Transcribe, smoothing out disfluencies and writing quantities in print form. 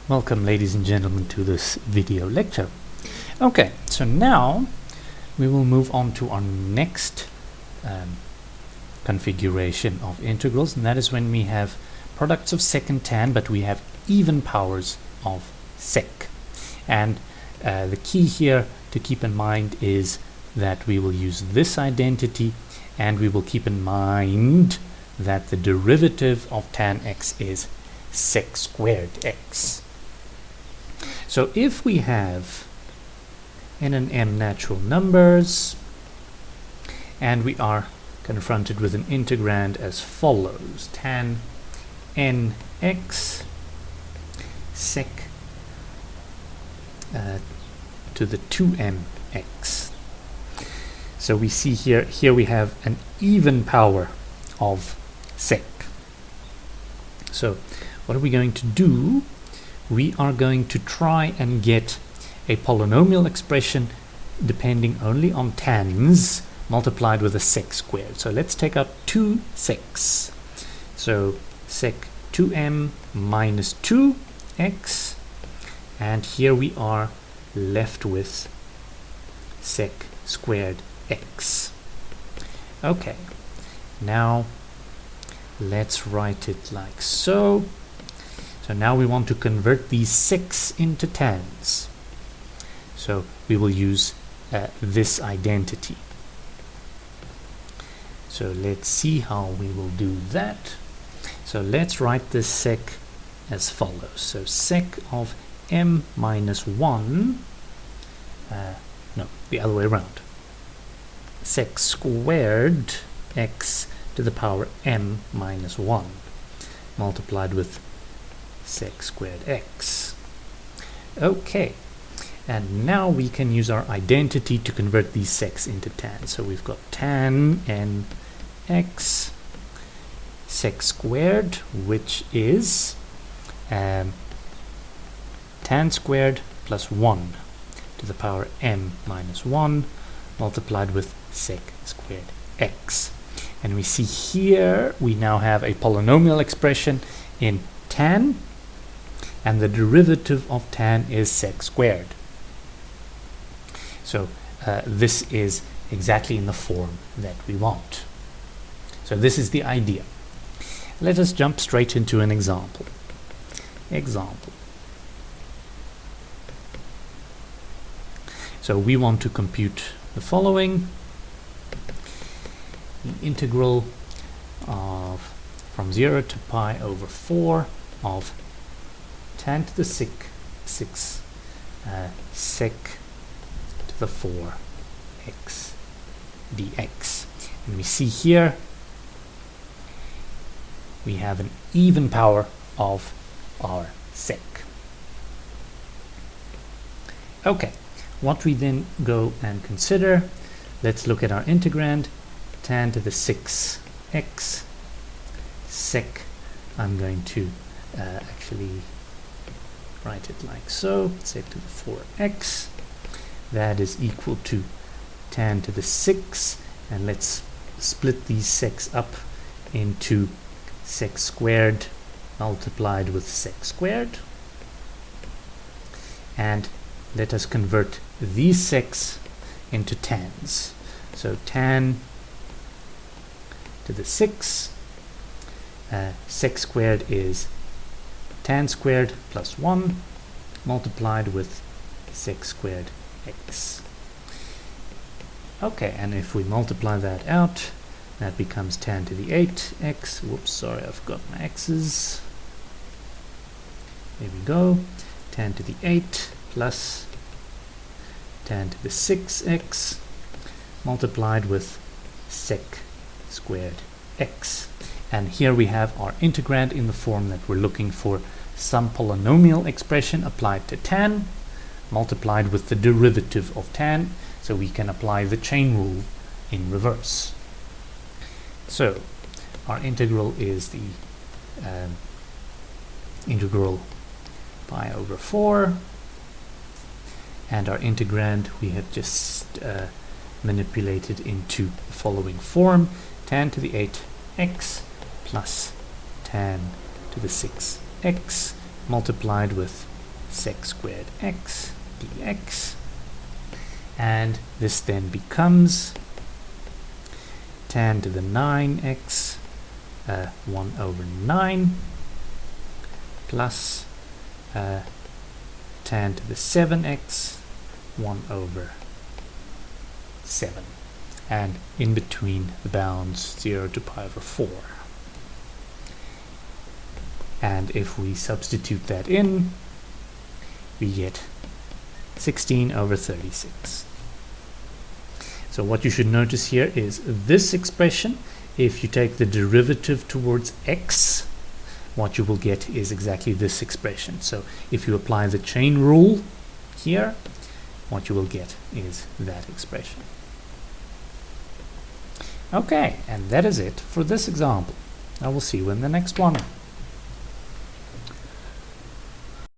Welcome, ladies and gentlemen, to this video lecture. Okay, so now we will move on to our next configuration of integrals, and that is when we have products of sec and tan, but we have even powers of sec. And the key here to keep in mind is that we will use this identity, and we will keep in mind that the derivative of tan x is sec squared x. So if we have n and m natural numbers, and we are confronted with an integrand as follows: tan nx sec to the 2mx. So we see here we have an even power of sec. So what are we going to do? We are going to try and get a polynomial expression depending only on tans multiplied with a sec squared. So let's take out two secs. So sec 2m minus 2x, and here we are left with sec squared x. Okay, now let's write it like so. So now we want to convert these secs into tans. So we will use this identity. So let's see how we will do that. So let's write this sec as follows. So sec of m minus 1, no, the other way around. Sec squared x to the power m minus 1 multiplied with sec squared x. Okay, and now we can use our identity to convert these secs into tan. So we've got tan nx sec squared, which is tan squared plus 1 to the power m minus 1 multiplied with sec squared x. And we see here we now have a polynomial expression in tan, and the derivative of tan is sec squared. So this is exactly in the form that we want. So this is the idea. Let us jump straight into an example. So we want to compute the following: the integral of from 0 to pi over 4 of tan to the 6 sec to the 4x dx. And we see here we have an even power of our sec. Okay, what we then go and consider, let's look at our integrand. Tan to the 6x sec, I'm going to actually write it like so, sec to the 4x, that is equal to tan to the 6, and let's split these secs up into sec squared multiplied with sec squared, and let us convert these secs into tans. So tan to the 6 sec squared is tan squared plus 1 multiplied with sec squared x. Okay, and if we multiply that out, that becomes tan to the 8x. Whoops, sorry, I forgot my x's. There we go. Tan to the 8 plus tan to the 6x multiplied with sec squared x. And here we have our integrand in the form that we're looking for: some polynomial expression applied to tan multiplied with the derivative of tan, so we can apply the chain rule in reverse. So our integral is the integral pi over 4, and our integrand we have just manipulated into the following form: tan to the 8x plus tan to the 6x multiplied with sec squared x dx, and this then becomes tan to the 9x 1 over 9 plus tan to the 7x 1 over 7, and in between the bounds 0 to pi over 4. And if we substitute that in, we get 16 over 36. So what you should notice here is this expression, if you take the derivative towards x, what you will get is exactly this expression. So if you apply the chain rule here, what you will get is that expression. Okay, and that is it for this example. I will see you in the next one.